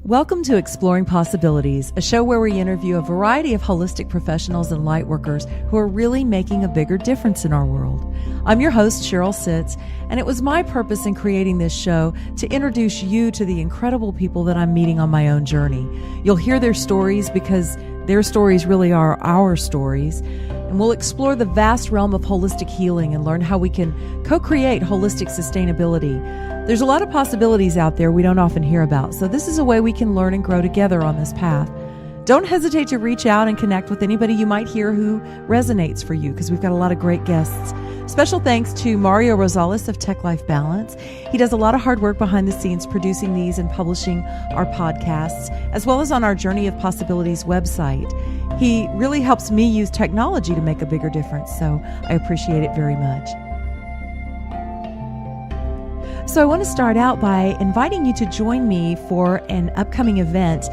Welcome to Exploring Possibilities, a show where we interview a variety of holistic professionals and lightworkers who are really making a bigger difference in our world. I'm your host, Sheryl Sitts, and it was my purpose in creating this show to introduce you to the incredible people that I'm meeting on my own journey. You'll hear their stories because their stories really are our stories, and we'll explore the vast realm of holistic healing and learn how we can co-create holistic sustainability. There's a lot of possibilities out there we don't often hear about, so this is a way we can learn and grow together on this path. Don't hesitate to reach out and connect with anybody you might hear who resonates for you, because we've got a lot of great guests. Special thanks to Mario Rosales of Tech Life Balance. He does a lot of hard work behind the scenes producing these and publishing our podcasts, as well as on our Journey of Possibilities website. He really helps me use technology to make a bigger difference, so I appreciate it very much. So I want to start out by inviting you to join me for an upcoming event.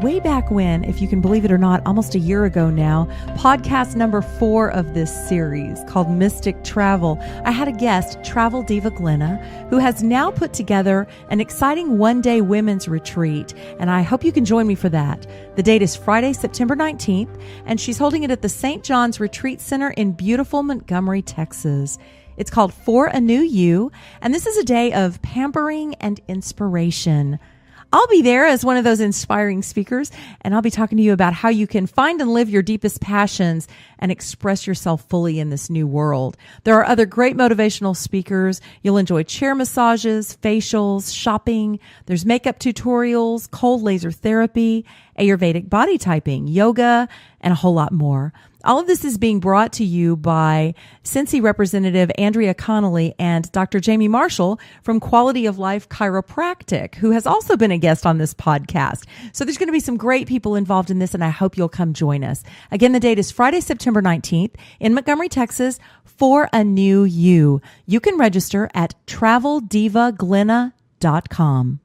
Way back when, if you can believe it or not, almost a year ago now, podcast number 4 of this series called Mystic Travel, I had a guest, Travel Diva Glenna, who has now put together an exciting one-day women's retreat, and I hope you can join me for that. The date is Friday, September 19th, and she's holding it at the St. John's Retreat Center in beautiful Montgomery, Texas. It's called For a New You, and this is a day of pampering and inspiration. I'll be there as one of those inspiring speakers, and I'll be talking to you about how you can find and live your deepest passions and express yourself fully in this new world. There are other great motivational speakers. You'll enjoy chair massages, facials, shopping. There's makeup tutorials, cold laser therapy, Ayurvedic body typing, yoga, and a whole lot more. All of this is being brought to you by Cincy Representative Andrea Connolly and Dr. Jamie Marshall from Quality of Life Chiropractic, who has also been a guest on this podcast. So there's going to be some great people involved in this, and I hope you'll come join us. Again, the date is Friday, September 19th in Montgomery, Texas, For a New You. You can register at traveldivaglenna.com.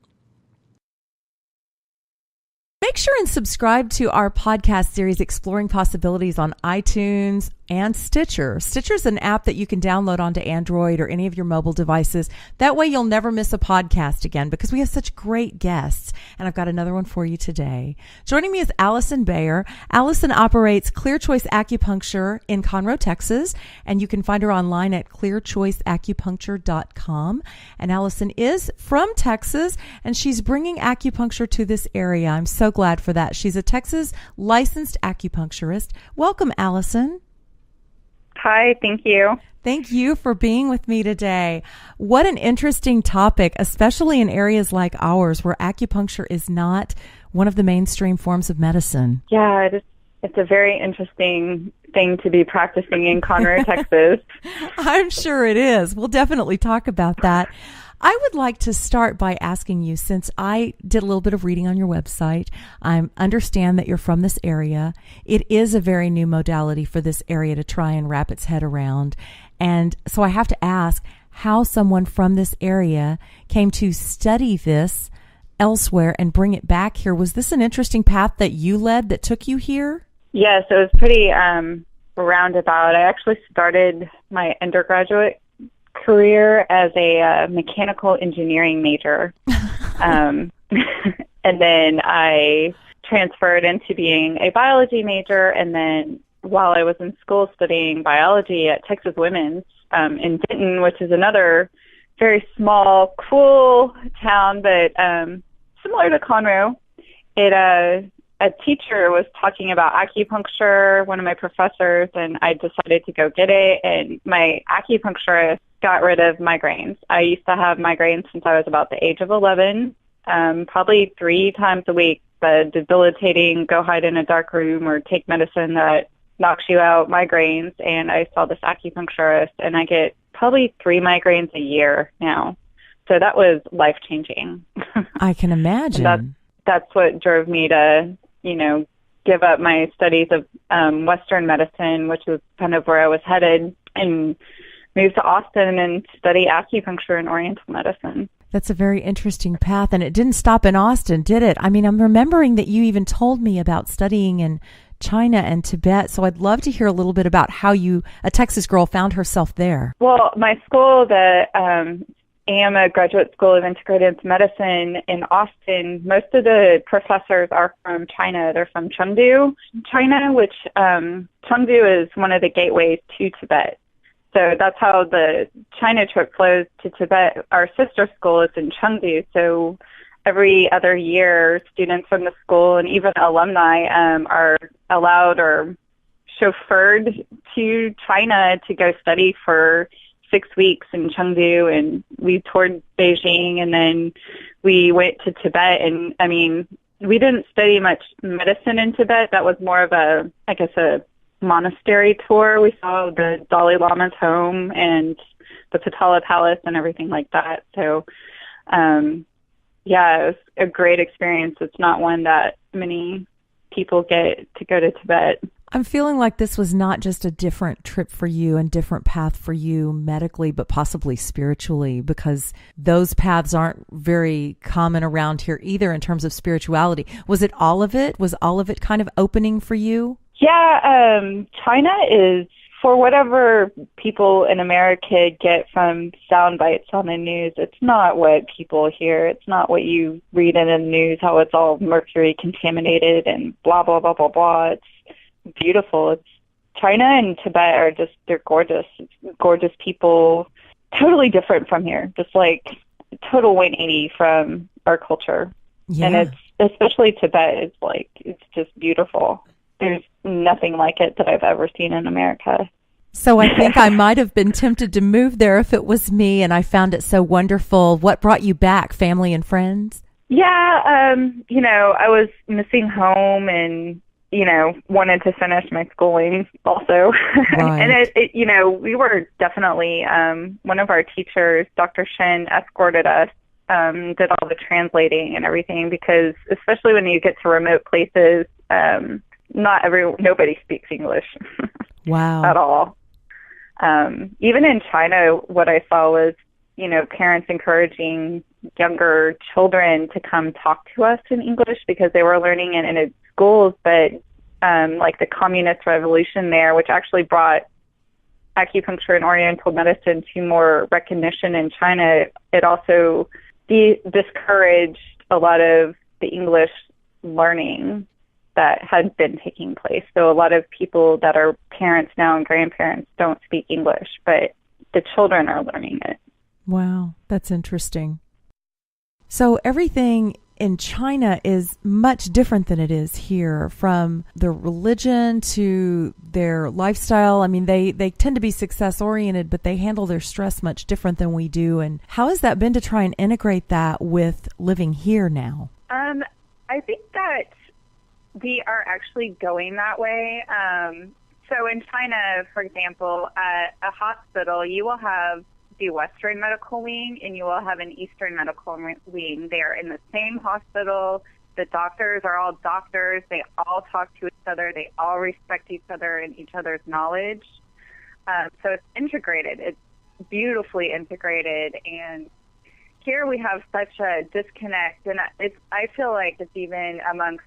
Make sure and subscribe to our podcast series, Exploring Possibilities, on iTunes and Stitcher. Stitcher's an app that you can download onto Android or any of your mobile devices. That way you'll never miss a podcast again, because we have such great guests. And I've got another one for you today. Joining me is Alyson Bayer. Alyson operates Clear Choice Acupuncture in Conroe, Texas, and you can find her online at clearchoiceacupuncture.com. And Alyson is from Texas, and she's bringing acupuncture to this area. I'm so glad for that. She's a Texas licensed acupuncturist. Welcome, Alyson. Hi, thank you. Thank you for being with me today. What an interesting topic, especially in areas like ours where acupuncture is not one of the mainstream forms of medicine. Yeah, it's a very interesting thing to be practicing in Conroe, Texas. I'm sure it is. We'll definitely talk about that. I would like to start by asking you, since I did a little bit of reading on your website, I understand that you're from this area. It is a very new modality for this area to try and wrap its head around. And so I have to ask how someone from this area came to study this elsewhere and bring it back here. Was this an interesting path that you led that took you here? Yes, it was pretty roundabout. I actually started my undergraduate career as a mechanical engineering major. And then I transferred into being a biology major. And then while I was in school studying biology at Texas Women's in Denton, which is another very small, cool town, but similar to Conroe, a teacher was talking about acupuncture, one of my professors, and I decided to go get it. And my acupuncturist got rid of migraines. I used to have migraines since I was about the age of 11, probably 3 times a week, the debilitating go hide in a dark room or take medicine that knocks you out migraines. And I saw this acupuncturist, and I get probably 3 migraines a year now. So that was life-changing. I can imagine. That's what drove me to, give up my studies of Western medicine, which was kind of where I was headed, and move to Austin and study acupuncture and Oriental medicine. That's a very interesting path. And it didn't stop in Austin, did it? I mean, I'm remembering that you even told me about studying in China and Tibet. So I'd love to hear a little bit about how a Texas girl, found herself there. Well, my school, the AMA Graduate School of Integrative Medicine in Austin, most of the professors are from China. They're from Chengdu, China, which Chengdu is one of the gateways to Tibet. So that's how the China trip flows to Tibet. Our sister school is in Chengdu, so every other year, students from the school and even alumni are allowed or chauffeured to China to go study for 6 weeks in Chengdu, and we toured Beijing, and then we went to Tibet. And I mean, we didn't study much medicine in Tibet. That was more of a monastery tour. We saw the Dalai Lama's home and the Potala Palace and everything like that. So, yeah, it was a great experience. It's not one that many people get to go to Tibet. I'm feeling like this was not just a different trip for you and different path for you medically, but possibly spiritually, because those paths aren't very common around here either in terms of spirituality. Was it all of it? Was all of it kind of opening for you? Yeah, China is, for whatever people in America get from sound bites on the news, it's not what people hear. It's not what you read in the news, how it's all mercury contaminated and blah, blah, blah, blah, blah. It's beautiful. It's China and Tibet are just, they're gorgeous. Gorgeous people, totally different from here. Just like total 180 from our culture. Yeah. And it's, especially Tibet, it's just beautiful. There's nothing like it that I've ever seen in America. So I think I might have been tempted to move there if it was me, and I found it so wonderful. What brought you back, family and friends? Yeah, I was missing home and, wanted to finish my schooling also. Right. And we were definitely, one of our teachers, Dr. Shin, escorted us, did all the translating and everything, because especially when you get to remote places, nobody speaks English. Wow. At all. Even in China, what I saw was, parents encouraging younger children to come talk to us in English because they were learning it in schools, but like the communist revolution there, which actually brought acupuncture and oriental medicine to more recognition in China, it also discouraged a lot of the English learning that had been taking place. So a lot of people that are parents now and grandparents don't speak English, but the children are learning it. Wow, that's interesting. So everything in China is much different than it is here, from the religion to their lifestyle. I mean, they tend to be success-oriented, but they handle their stress much different than we do. And how has that been to try and integrate that with living here now? I think that we are actually going that way. So in China, for example, at a hospital, you will have the Western medical wing and you will have an Eastern medical wing. They are in the same hospital. The doctors are all doctors. They all talk to each other. They all respect each other and each other's knowledge. So it's integrated. It's beautifully integrated. And here we have such a disconnect. And I feel like it's even amongst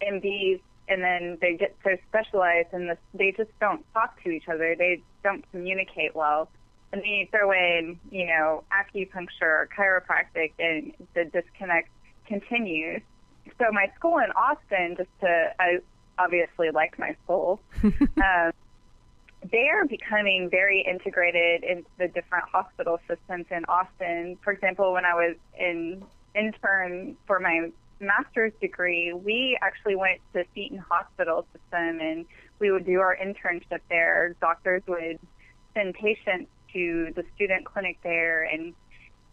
MDs, and then they get so specialized and they just don't talk to each other. They don't communicate well. And then you throw in, acupuncture, chiropractic, and the disconnect continues. So my school in Austin, I obviously like my school, they are becoming very integrated into the different hospital systems in Austin. For example, when I was in intern for my master's degree, we actually went to Seton Hospital system, and we would do our internship there. Doctors would send patients to the student clinic there, and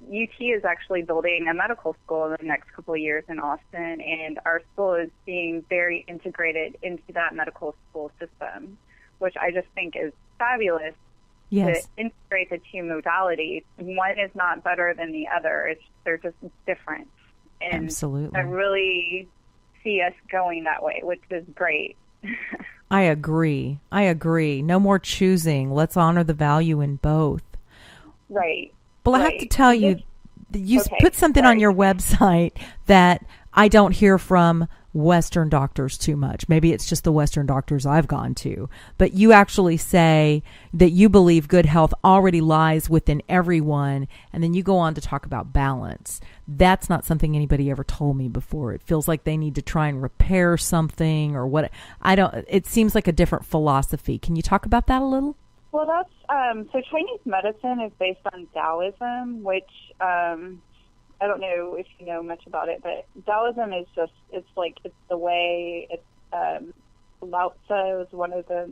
UT is actually building a medical school in the next couple of years in Austin, and our school is being very integrated into that medical school system, which I just think is fabulous. Yes. To integrate the two modalities. One is not better than the other. They're just different. And absolutely. I really see us going that way, which is great. I agree. No more choosing. Let's honor the value in both. Right. Well, I have to tell you, you put something on your website that I don't hear from Western doctors too much. Maybe it's just the Western doctors I've gone to. But you actually say that you believe good health already lies within everyone, and then you go on to talk about balance. That's not something anybody ever told me before. It feels like they need to try and repair something or what. It seems like a different philosophy. Can you talk about that a little? Well, that's so Chinese medicine is based on Taoism, which I don't know if you know much about it, but Taoism is just, it's the way, Lao Tzu is one of the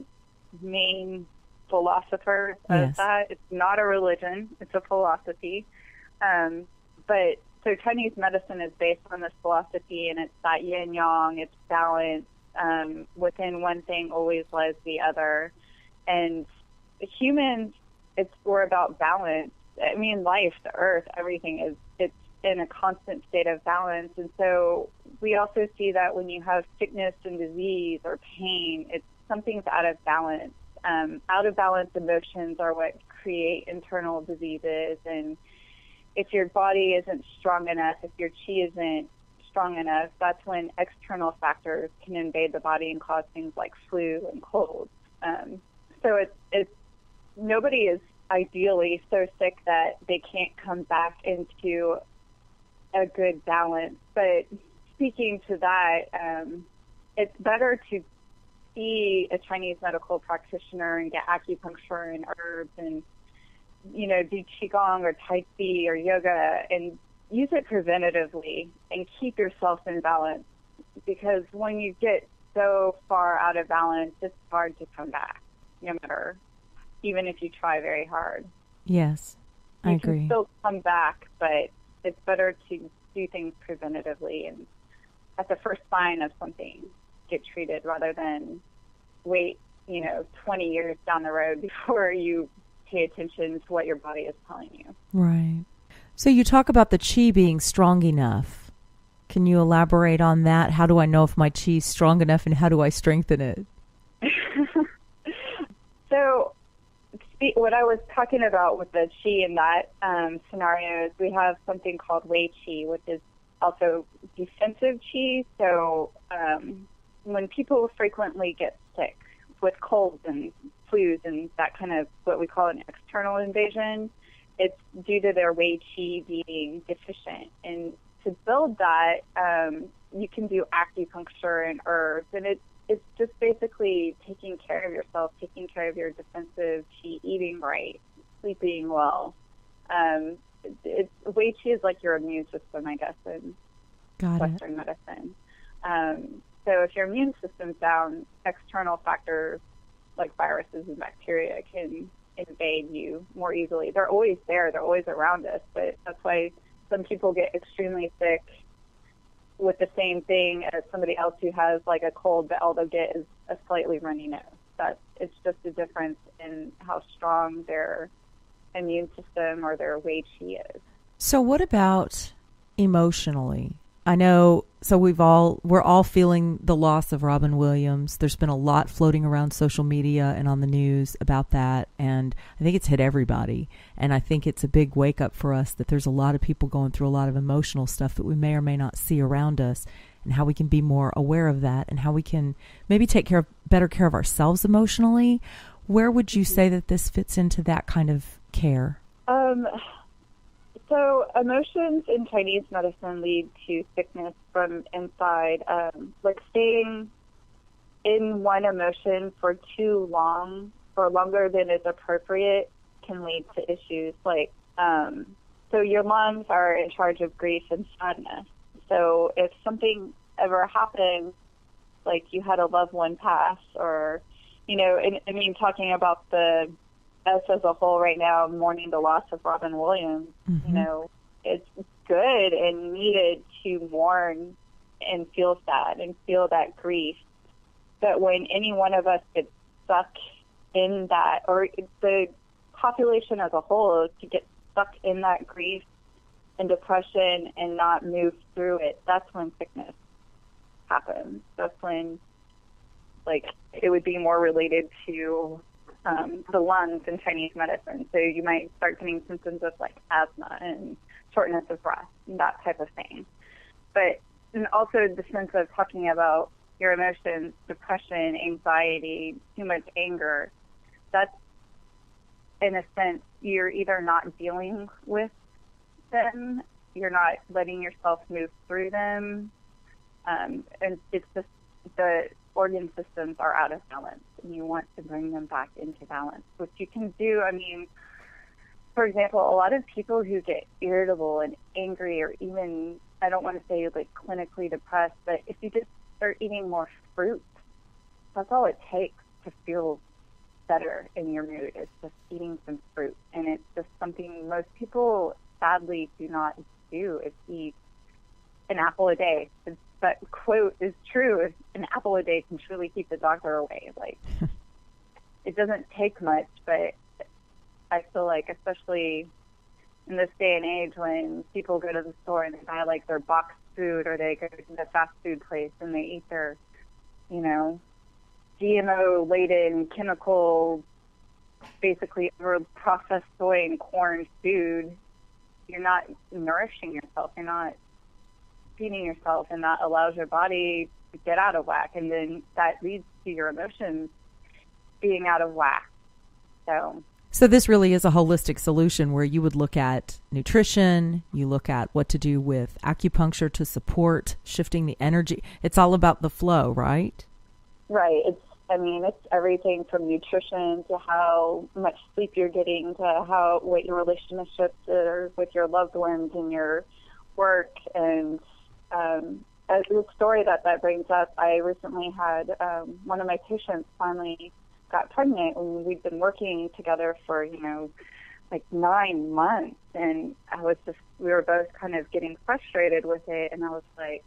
main philosophers of that. It's not a religion, it's a philosophy. But so Chinese medicine is based on this philosophy, and it's that yin yang, it's balance. Within one thing always lies the other. And humans, we're about balance. I mean, life, the earth, everything it's in a constant state of balance. And so we also see that when you have sickness and disease or pain, something's out of balance. Out of balance emotions are what create internal diseases. And if your body isn't strong enough, if your chi isn't strong enough, that's when external factors can invade the body and cause things like flu and colds. So nobody is ideally so sick that they can't come back into a good balance. But speaking to that, it's better to see a Chinese medical practitioner and get acupuncture and herbs and, do Qigong or Tai Chi or yoga and use it preventatively and keep yourself in balance. Because when you get so far out of balance, it's hard to come back, no matter, even if you try very hard. Yes, I agree. You can still come back, but it's better to do things preventatively and at the first sign of something get treated rather than wait, 20 years down the road before you pay attention to what your body is telling you. Right. So you talk about the chi being strong enough. Can you elaborate on that? How do I know if my chi is strong enough, and how do I strengthen it? So what I was talking about with the chi in that scenario is we have something called wei chi, which is also defensive chi. So when people frequently get sick with colds and flus and that kind of what we call an external invasion, it's due to their wei chi being deficient. And to build that, you can do acupuncture and herbs, and it's just basically taking care of yourself, taking care of your defensive chi, eating right, sleeping well. Wei Qi is like your immune system, I guess, in Western medicine. So if your immune system's down, external factors like viruses and bacteria can invade you more easily. They're always there. They're always around us. But that's why some people get extremely sick with the same thing as somebody else who has like a cold, but all they'll get is a slightly runny nose. It's just a difference in how strong their immune system or their wei qi is. So what about emotionally? I know, so we're all feeling the loss of Robin Williams. There's been a lot floating around social media and on the news about that, and I think it's hit everybody. And I think it's a big wake up for us that there's a lot of people going through a lot of emotional stuff that we may or may not see around us, and how we can be more aware of that, and how we can maybe take better care of ourselves emotionally. Where would you say that this fits into that kind of care? So emotions in Chinese medicine lead to sickness from inside. Like staying in one emotion for too long, or longer than is appropriate, can lead to issues like, so your lungs are in charge of grief and sadness. So if something ever happens, like you had a loved one pass, or, talking about us as a whole right now, mourning the loss of Robin Williams, it's good and needed to mourn and feel sad and feel that grief. But when any one of us gets stuck in that, or the population as a whole, to get stuck in that grief and depression and not move through it, that's when sickness happens. That's when, it would be more related to the lungs in Chinese medicine. So you might start getting symptoms of asthma and shortness of breath and that type of thing. But and also the sense of talking about your emotions, depression, anxiety, too much anger, that's, in a sense, you're either not dealing with them, you're not letting yourself move through them, and it's just the organ systems are out of balance, and you want to bring them back into balance, which you can do. I mean, for example, a lot of people who get irritable and angry, or even, I don't want to say like clinically depressed, but if you just start eating more fruit, that's all it takes to feel better in your mood. It's just eating some fruit. And it's just something most people sadly do not do, is eat an apple a day. That quote is true. An apple a day can truly keep the doctor away. Like, it doesn't take much, but I feel like, especially in this day and age when people go to the store and they buy like their boxed food, or they go to the fast food place and they eat their, you know, GMO-laden, chemical, basically processed soy and corn food, you're not nourishing yourself. You're not feeding yourself, and that allows your body to get out of whack, and then that leads to your emotions being out of whack. So this really is a holistic solution where you would look at nutrition, you look at what to do with acupuncture to support shifting the energy. It's all about the flow, right? Right. It's everything from nutrition to how much sleep you're getting to what your relationships are with your loved ones and your work. And the story that brings up, I recently had one of my patients finally got pregnant, and we'd been working together for, like 9 months, and we were both kind of getting frustrated with it, and I was like,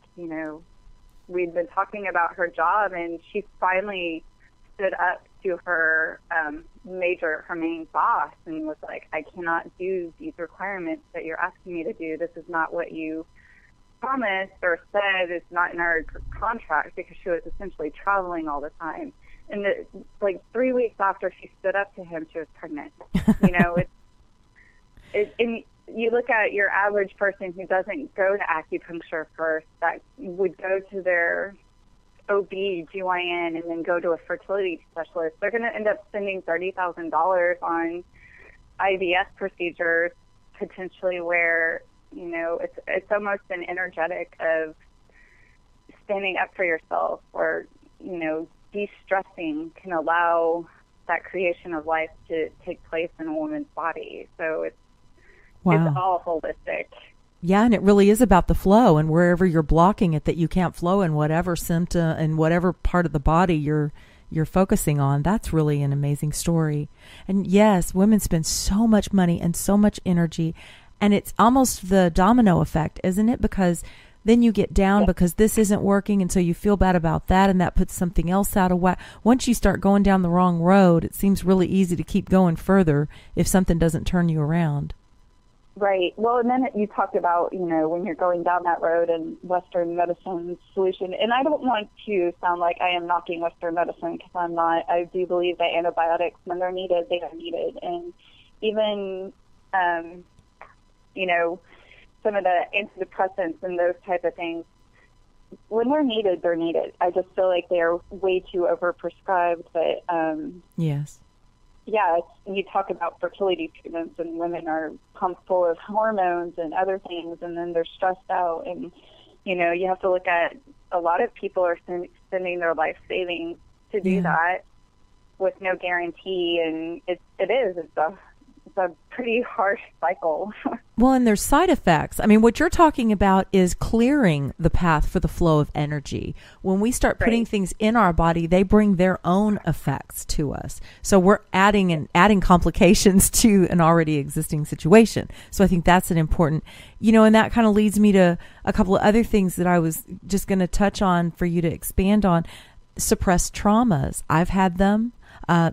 we'd been talking about her job, and she finally stood up to her main boss and was like, I cannot do these requirements that you're asking me to do. This is not what you promised or said. It's not in our contract, because she was essentially traveling all the time. And like 3 weeks after she stood up to him, she was pregnant. And you look at your average person who doesn't go to acupuncture first, that would go to their OB/GYN and then go to a fertility specialist. They're going to end up spending $30,000 on IVF procedures, potentially, where, it's almost an energetic of standing up for yourself, or, de-stressing can allow that creation of life to take place in a woman's body. So it's all holistic. Yeah, and it really is about the flow, and wherever you're blocking it, that you can't flow in whatever symptom and whatever part of the body you're focusing on. That's really an amazing story. And yes, women spend so much money and so much energy, and it's almost the domino effect, isn't it? Because then you get down because this isn't working, and so you feel bad about that, and that puts something else out of whack. Once you start going down the wrong road, it seems really easy to keep going further if something doesn't turn you around. Right. Well, and then you talked about, when you're going down that road and Western medicine solution. And I don't want to sound like I am knocking Western medicine, because I'm not. I do believe that antibiotics, when they're needed, they are needed. And even, some of the antidepressants and those type of things, when they're needed, they're needed. I just feel like they're way too overprescribed. But yes. Yeah, you talk about fertility treatments, and women are pumped full of hormones and other things, and then they're stressed out. And, you have to look at, a lot of people are spending their life savings to do that with no guarantee. And it's a pretty harsh cycle. Well, and there's side effects. I mean, what you're talking about is clearing the path for the flow of energy. When we start putting things in our body, they bring their own effects to us. So we're adding complications to an already existing situation. So I think that's an important, and that kind of leads me to a couple of other things that I was just going to touch on for you to expand on. Suppressed traumas. I've had them.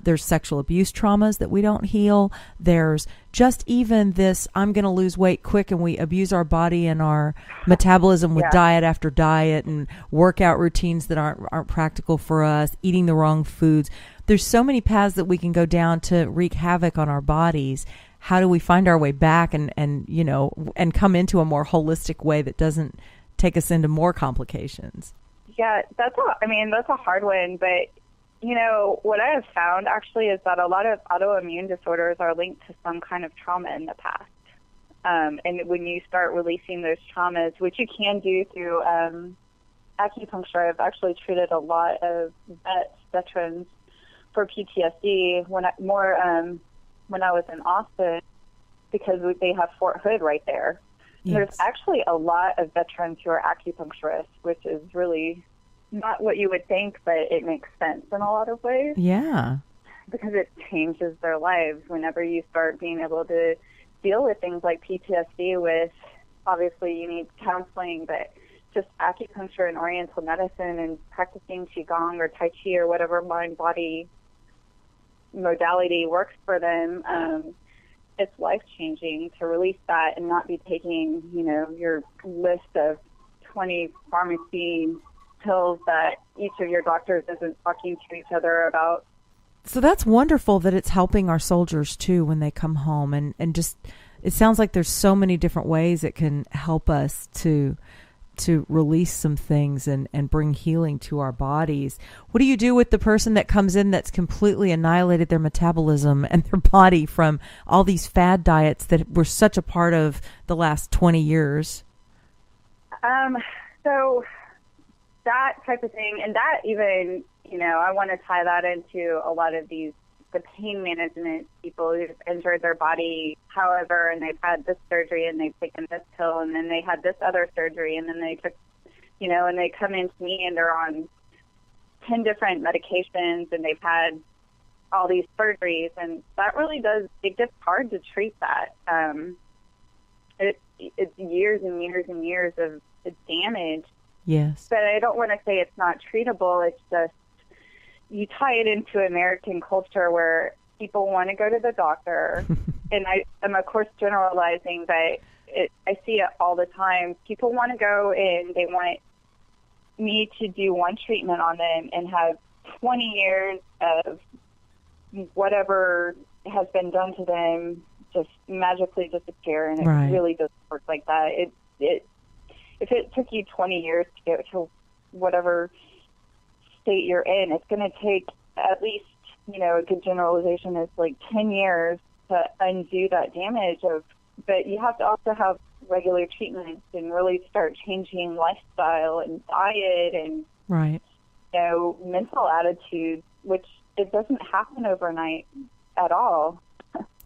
There's sexual abuse traumas that we don't heal. There's just even this, I'm going to lose weight quick, and we abuse our body and our metabolism with diet after diet and workout routines that aren't practical for us, eating the wrong foods. There's so many paths that we can go down to wreak havoc on our bodies. How do we find our way back and come into a more holistic way that doesn't take us into more complications. Yeah, that's a hard one, but what I have found actually is that a lot of autoimmune disorders are linked to some kind of trauma in the past. And when you start releasing those traumas, which you can do through acupuncture, I've actually treated a lot of veterans for PTSD when I was in Austin, because they have Fort Hood right there. Yes. There's actually a lot of veterans who are acupuncturists, which is really not what you would think, but it makes sense in a lot of ways. Yeah. Because it changes their lives whenever you start being able to deal with things like PTSD with, obviously you need counseling, but just acupuncture and oriental medicine and practicing Qigong or Tai Chi or whatever mind-body modality works for them, it's life-changing to release that and not be taking, your list of 20 pharmacy pills that each of your doctors isn't talking to each other about. So that's wonderful that it's helping our soldiers too when they come home, and just it sounds like there's so many different ways it can help us to release some things and bring healing to our bodies. What do you do with the person that comes in that's completely annihilated their metabolism and their body from all these fad diets that were such a part of the last 20 years? So that type of thing, and that even, I want to tie that into a lot of the pain management people who've injured their body, however, and they've had this surgery and they've taken this pill and then they had this other surgery and then they took, and they come into me and they're on 10 different medications and they've had all these surgeries, and that really it gets hard to treat that. It's years and years and years of damage. Yes. But I don't want to say it's not treatable. It's just, you tie it into American culture where people want to go to the doctor, and I'm of course generalizing, but I see it all the time. People want to go and they want me to do one treatment on them and have 20 years of whatever has been done to them just magically disappear, and it really doesn't work like that. If it took you 20 years to get to whatever state you're in, it's going to take at least, a good generalization is like 10 years to undo that damage. But you have to also have regular treatments and really start changing lifestyle and diet and mental attitude, which it doesn't happen overnight at all.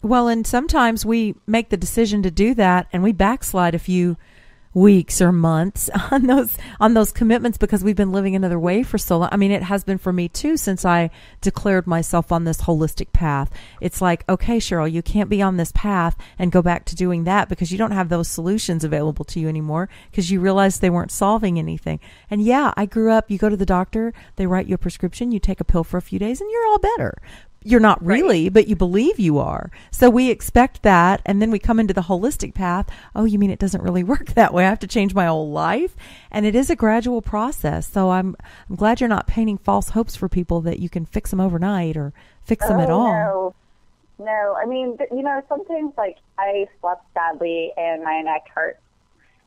Well, and sometimes we make the decision to do that and we backslide a few weeks or months on those commitments because we've been living another way for so long. I mean, it has been for me too since I declared myself on this holistic path. It's like, okay, Sheryl, you can't be on this path and go back to doing that because you don't have those solutions available to you anymore because you realized they weren't solving anything. And yeah, I grew up, you go to the doctor, they write you a prescription, you take a pill for a few days and you're all better. You're not really, but you believe you are. So we expect that, and then we come into the holistic path. Oh, you mean it doesn't really work that way? I have to change my whole life? And it is a gradual process. So I'm glad you're not painting false hopes for people that you can fix them overnight or fix them at all. No. I mean, sometimes like I slept badly and my neck hurts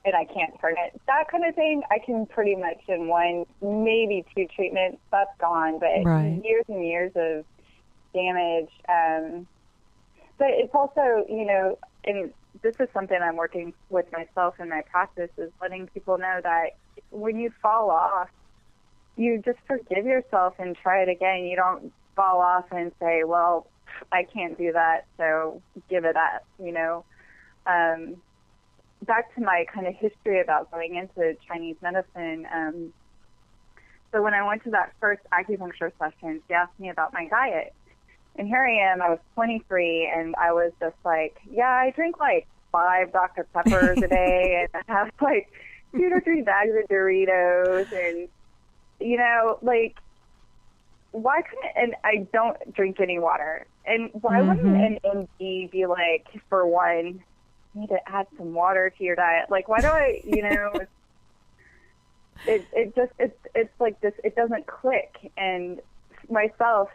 and I can't turn it. That kind of thing, I can pretty much in one, maybe two treatments, that's gone. But years and years of damage, but it's also, and this is something I'm working with myself in my practice, is letting people know that when you fall off, you just forgive yourself and try it again. You don't fall off and say, well, I can't do that, so give it up, Back to my kind of history about going into Chinese medicine, so when I went to that first acupuncture session, she asked me about my diet. And here I am, I was 23, and I was just like, yeah, I drink like 5 Dr. Peppers a day, and I have like 2 to 3 bags of Doritos, and, why couldn't, and I don't drink any water. And why wouldn't an MD be like, for one, you need to add some water to your diet? Like, why do I, it's like this, it doesn't click. And myself,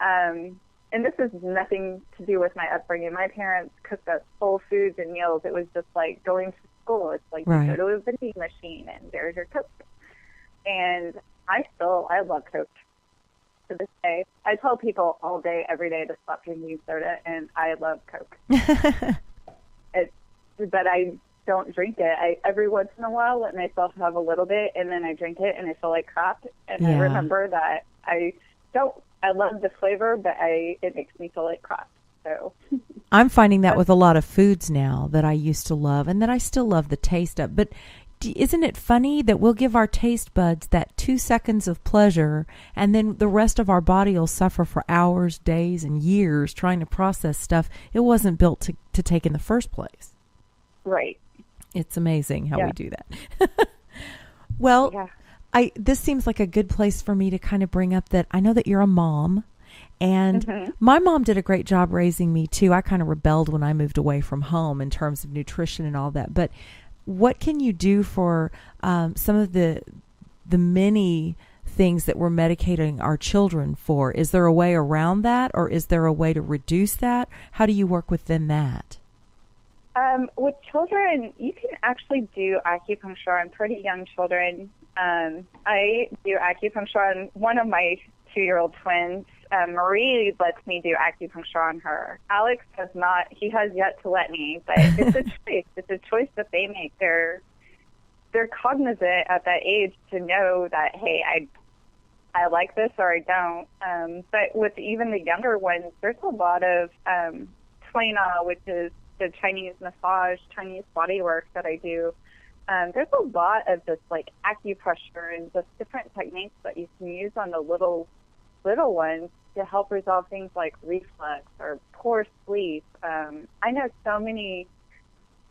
and this has nothing to do with my upbringing. My parents cooked us full foods and meals. It was just like going to school. It's like Right. you go to a vending machine and there's your Coke. And I love Coke to this day. I tell people all day, every day to stop drinking soda, and I love Coke. But I don't drink it. Every once in a while let myself have a little bit, and then I drink it and I feel like crap. And I remember that I love the flavor, but it makes me feel like crap. So I'm finding that with a lot of foods now that I used to love and that I still love the taste of. But isn't it funny that we'll give our taste buds that 2 seconds of pleasure, and then the rest of our body will suffer for hours, days, and years trying to process stuff it wasn't built to take in the first place. Right. It's amazing how we do that. Well, this seems like a good place for me to kind of bring up that I know that you're a mom, and my mom did a great job raising me too. I kind of rebelled when I moved away from home in terms of nutrition and all that. But what can you do for some of the many things that we're medicating our children for? Is there a way around that, or is there a way to reduce that? How do you work within that? With children, you can actually do acupuncture on pretty young children. I do acupuncture on one of my 2-year-old twins. Marie lets me do acupuncture on her. Alex has not. He has yet to let me, but it's a choice. It's a choice that they make. They're cognizant at that age to know that, hey, I like this or I don't. But with even the younger ones, there's a lot of Tuina, which is the Chinese massage, Chinese body work that I do. There's a lot of just like acupressure and just different techniques that you can use on the little ones to help resolve things like reflux or poor sleep. I know so many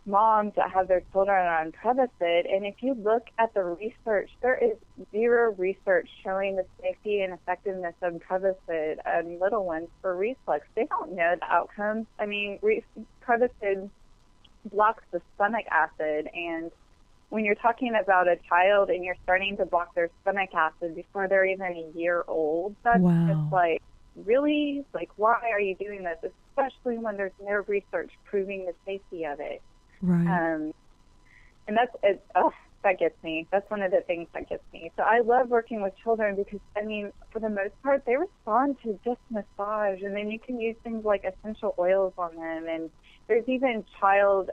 moms that have their children on Prevacid, and if you look at the research, there is zero research showing the safety and effectiveness of Prevacid on little ones for reflux. They don't know the outcomes. I mean, Prevacid blocks the stomach acid, and when you're talking about a child and you're starting to block their stomach acid before they're even a year old, that's just like, really? Like, why are you doing this? Especially when there's no research proving the safety of it. Right. And that gets me. That's one of the things that gets me. So I love working with children because, I mean, for the most part, they respond to just massage, and then you can use things like essential oils on them, and there's even child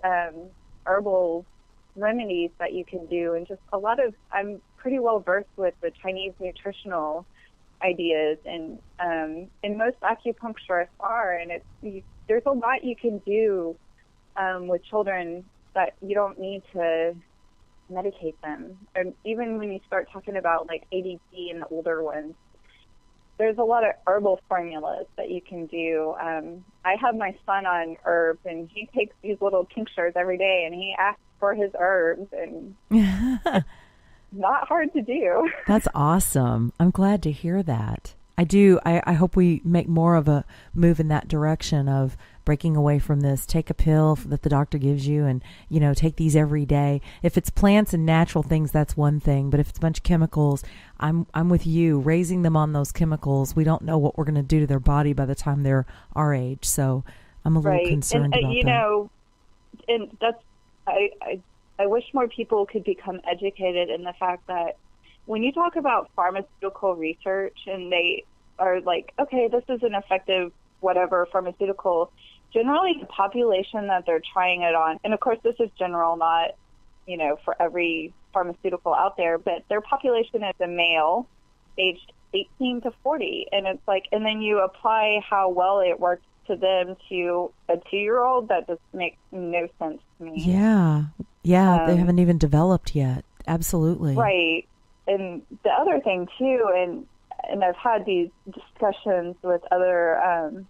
herbal remedies that you can do, and just a lot of, I'm pretty well versed with the Chinese nutritional ideas, and most acupuncturists are, and there's a lot you can do with children that you don't need to medicate them. And even when you start talking about like ADHD and the older ones, there's a lot of herbal formulas that you can do. I have my son on herbs, and he takes these little tinctures every day, and he asks for his herbs, and it's not hard to do. That's awesome. I'm glad to hear that. I do. I hope we make more of a move in that direction of breaking away from this. Take a pill that the doctor gives you, and, take these every day. If it's plants and natural things, that's one thing. But if it's a bunch of chemicals, I'm with you. Raising them on those chemicals, we don't know what we're going to do to their body by the time they're our age. So I'm a little concerned about that. And that's, I wish more people could become educated in the fact that when you talk about pharmaceutical research and they are like, okay, this is an effective whatever pharmaceutical, generally the population that they're trying it on, and of course this is general, not, for every pharmaceutical out there, but their population is a male aged 18 to 40. And it's like, and then you apply how well it works to them to a 2-year-old, that just makes no sense to me. Yeah. They haven't even developed yet. Absolutely. Right. And the other thing too, and I've had these discussions with other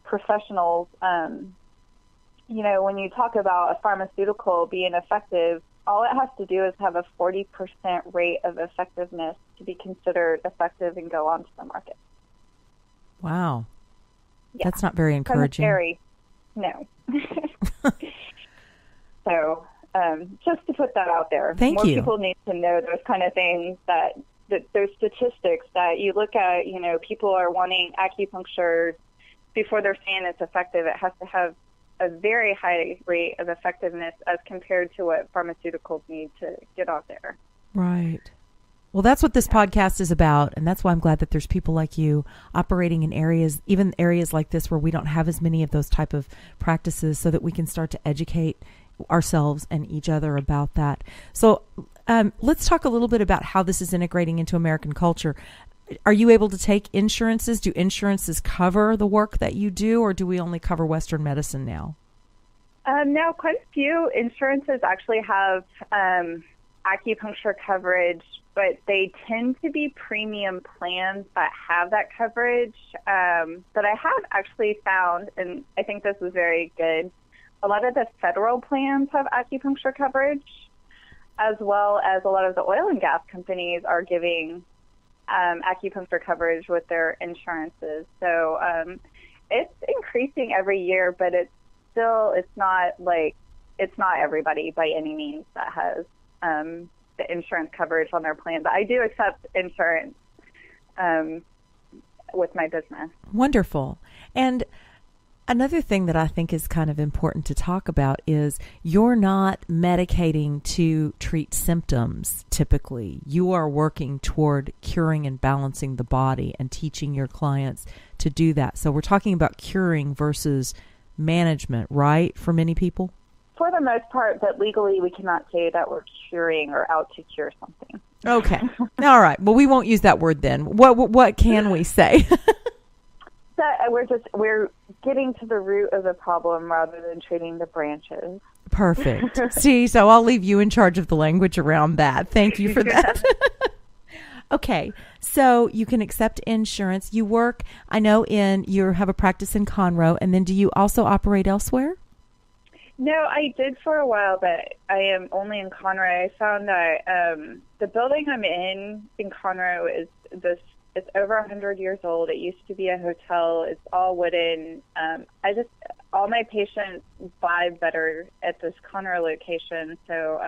professionals, when you talk about a pharmaceutical being effective, all it has to do is have a 40% rate of effectiveness to be considered effective and go onto the market. Wow. Yeah. That's not very encouraging. Scary. No. So just to put that out there. Thank you. More people need to know those kind of things, that there's statistics that you look at, people are wanting acupuncture before they're saying it's effective. It has to have a very high rate of effectiveness as compared to what pharmaceuticals need to get out there. Right. Well, that's what this podcast is about, and that's why I'm glad that there's people like you operating in areas, even areas like this where we don't have as many of those type of practices, so that we can start to educate ourselves and each other about that. So let's talk a little bit about how this is integrating into American culture. Are you able to take insurances? Do insurances cover the work that you do, or do we only cover Western medicine now? Now, quite a few insurances actually have acupuncture coverage, but they tend to be premium plans that have that coverage. But I have actually found, and I think this is very good, a lot of the federal plans have acupuncture coverage, as well as a lot of the oil and gas companies are giving acupuncture coverage with their insurances. So it's increasing every year, but it's not everybody by any means that has the insurance coverage on their plan. But I do accept insurance with my business. Wonderful. And another thing that I think is kind of important to talk about is you're not medicating to treat symptoms typically. You are working toward curing and balancing the body and teaching your clients to do that. So we're talking about curing versus management, right, for many people? For the most part, but legally we cannot say that we're curing or out to cure something. Okay. All right. Well, we won't use that word then. What can we say? We're getting to the root of the problem rather than treating the branches. Perfect. See, so I'll leave you in charge of the language around that. Thank you for that. Okay. So you can accept insurance. You work, I know you have a practice in Conroe, and then do you also operate elsewhere? No, I did for a while, but I am only in Conroe. I found that the building I'm in Conroe it's over 100 years old. It used to be a hotel. It's all wooden. All my patients vibe better at this Conroe location. So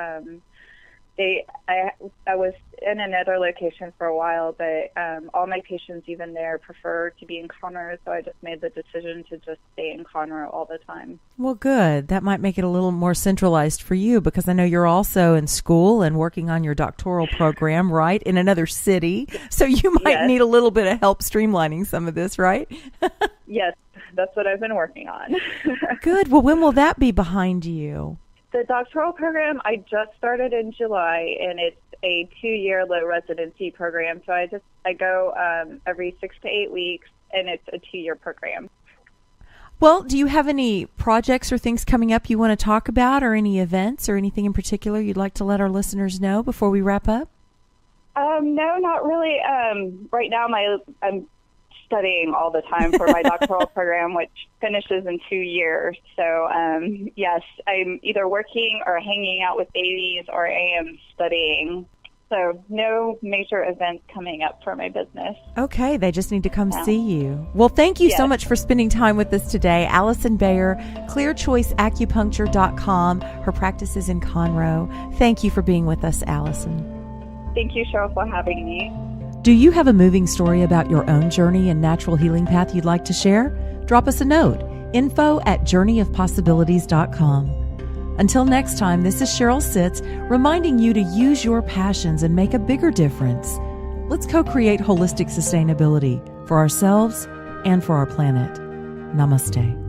I was in another location for a while, but all my patients, even there, prefer to be in Conroe. So I just made the decision to just stay in Conroe all the time. Well, good. That might make it a little more centralized for you, because I know you're also in school and working on your doctoral program, right, in another city. So you might need a little bit of help streamlining some of this, right? Yes, that's what I've been working on. Good. Well, when will that be behind you? The doctoral program I just started in July, and it's a 2-year low residency program. So I go every 6 to 8 weeks, and it's a 2-year program. Well, do you have any projects or things coming up you want to talk about, or any events or anything in particular you'd like to let our listeners know before we wrap up? No, not really. Right now I'm studying all the time for my doctoral program, which finishes in 2 years. So, yes, I'm either working or hanging out with babies, or I am studying. So no major events coming up for my business. Okay, they just need to come see you. Well, thank you so much for spending time with us today. Alyson Bayer, clearchoiceacupuncture.com. Her practice is in Conroe. Thank you for being with us, Alyson. Thank you, Sheryl, for having me. Do you have a moving story about your own journey and natural healing path you'd like to share? Drop us a note, info@journeyofpossibilities.com. Until next time, this is Sheryl Sitts reminding you to use your passions and make a bigger difference. Let's co-create holistic sustainability for ourselves and for our planet. Namaste.